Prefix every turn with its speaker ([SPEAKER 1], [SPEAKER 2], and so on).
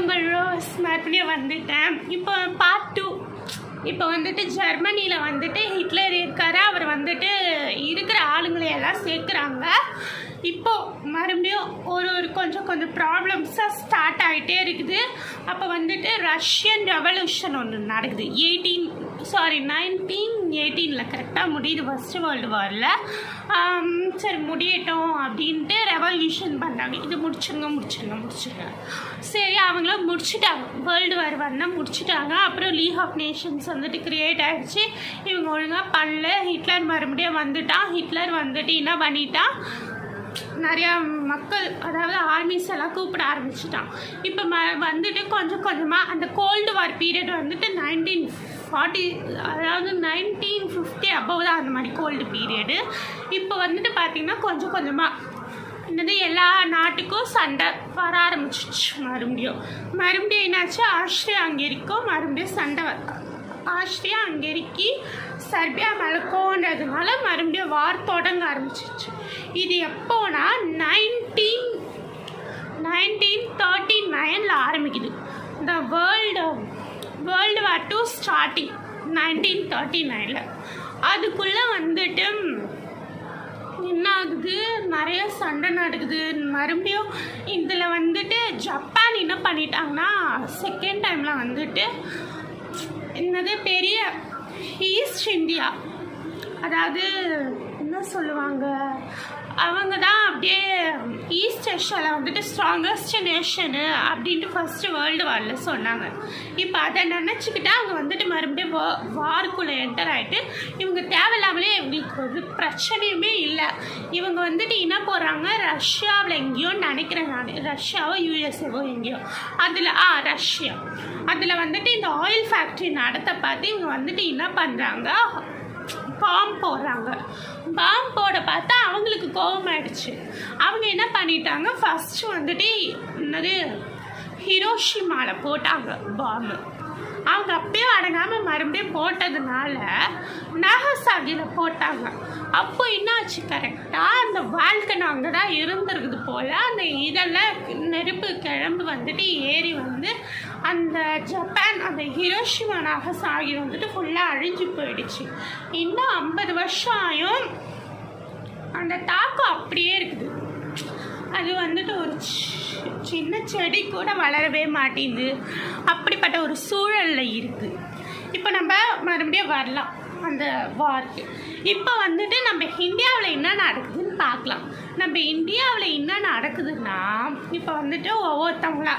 [SPEAKER 1] உங்கள் ரோஸ் மறுபடியும் வந்துட்டேன். இப்போ பார்ட் 2. இப்போ வந்துட்டு ஜெர்மனியில் வந்துட்டு ஹிட்லர் இருக்காரு. அவர் வந்துட்டு இருக்கிற ஆளுங்களையெல்லாம் சேர்க்குறாங்க. இப்போது மறுபடியும் ஒரு கொஞ்சம் ப்ராப்ளம்ஸாக ஸ்டார்ட் ஆகிட்டே இருக்குது. அப்போ வந்துட்டு ரஷ்யன் ரெவல்யூஷன் ஒன்று நடக்குது. 1918 கரெக்டாக முடியுது ஃபஸ்ட்டு வேர்ல்டு வாரில். சரி முடியட்டும் அப்படின்ட்டு ரெவல்யூஷன் பண்ணுறாங்க. இது முடிச்சுருங்க. சரி அவங்களும் முடிச்சுட்டாங்க. வேர்ல்டு வார் வந்தால் முடிச்சுட்டாங்க. அப்புறம் லீக் ஆஃப் நேஷன்ஸ் வந்துட்டு க்ரியேட் ஆகிடுச்சு. இவங்க ஒழுங்காக பண்ணல. ஹிட்லர் மறுபடியும் வந்துட்டான். ஹிட்லர் வந்துட்டு என்ன பண்ணிட்டான், நிறையா மக்கள் அதாவது ஆர்மிஸ் எல்லாம் கூப்பிட ஆரம்பிச்சிட்டான். இப்போ வந்துட்டு கொஞ்சமாக அந்த கோல்டு வார் பீரியட் வந்துட்டு 1940 அதாவது 1950 அபவ் தான் அந்த மாதிரி கோல்டு பீரியடு. இப்போ வந்துட்டு பார்த்திங்கன்னா கொஞ்சமாக என்னது எல்லா நாட்டுக்கும் சண்டை வர ஆரம்பிச்சிச்சு. மறுபடியும் என்னாச்சு, ஆஸ்திரியா ஹங்கேரிக்கும் மறுபடியும் சண்டை ஆஸ்திரியா ஹங்கேரிக்கு சர்பியா மேலே கோன்றதுனால மறுபடியும் வார் தொடங்க ஆரம்பிச்சிச்சு. இது எப்போனா 1939 ஆரம்பிக்குது. இந்த வேர்ல்டு வார் 2 ஸ்டார்டிங் 1939. அதுக்குள்ளே வந்துட்டு என்ன ஆகுது, நிறைய சண்டை நடக்குது. மறுபடியும் இதில் வந்துட்டு ஜப்பான் என்ன பண்ணிட்டாங்கன்னா செகண்ட் டைமில் வந்துட்டு என்னது பெரிய ஈஸ்ட் இந்தியா, அதாவது என்ன சொல்லுவாங்க, அவங்க தான் அப்படியே ஈஸ்ட் ஏஷியாவில் வந்துட்டு ஸ்ட்ராங்கஸ்ட் நேஷனு அப்படின்ட்டு ஃபஸ்ட்டு வேர்ல்டு வாரில் சொன்னாங்க. இப்போ அதை நினச்சிக்கிட்டு அவங்க வந்துட்டு மறுபடியும் வாருக்குள்ளே என்டர் ஆகிட்டு இவங்க தேவையில்லாமலே இவங்களுக்கு ஒரு பிரச்சனையுமே இல்லை. இவங்க வந்துட்டு என்ன போடுறாங்க, ரஷ்யாவில் எங்கேயோ நினைக்கிறேன் நான், ரஷ்யாவோ யூஎஸ்ஏவோ எங்கேயோ அதில் ரஷ்யா அதில் வந்துட்டு இந்த ஆயில் ஃபேக்ட்ரி நடத்த பார்த்து இவங்க வந்துட்டு என்ன பண்ணுறாங்க, பாம்பு போடுறாங்க. பாம்பு போட பார்த்தா அவங்களுக்கு கோபம் ஆயிடுச்சு. அவங்க என்ன பண்ணிட்டாங்க, ஃபஸ்ட்டு வந்துட்டு என்னது ஹிரோஷிமாவில் போட்டாங்க பாம்பு. அவங்க அப்பயே அடங்காமல் மறுபடியும் போட்டதுனால நாகசாகியில் போட்டாங்க. அப்போ என்னாச்சு, கரெக்டாக அந்த வால்கன் அங்கே தான் இருந்திருக்குது போல். அந்த இதெல்லாம் நெருப்பு கிளம்பு வந்துட்டு ஏறி வந்து அந்த ஜப்பான் அந்த ஹிரோஷிமா நாகசாகி வந்துட்டு ஃபுல்லாக அழிஞ்சு போயிடுச்சு. இன்னும் 50 வருஷம் ஆயும் அந்த தாக்கம் அப்படியே இருக்குது. அது வந்துட்டு ஒரு சின்ன செடி கூட வளரவே மாட்டேங்குது. அப்படிப்பட்ட ஒரு சூழலில் இருக்குது. இப்போ நம்ம மறுபடியும் வரலாம் அந்த வார்க்கு. இப்போ வந்துட்டு நம்ம இந்தியாவில் என்ன நடக்குதுன்னு பார்க்கலாம். நம்ம இந்தியாவில் என்ன நடக்குதுன்னா, இப்போ வந்துட்டு ஒவ்வொருத்தவங்களா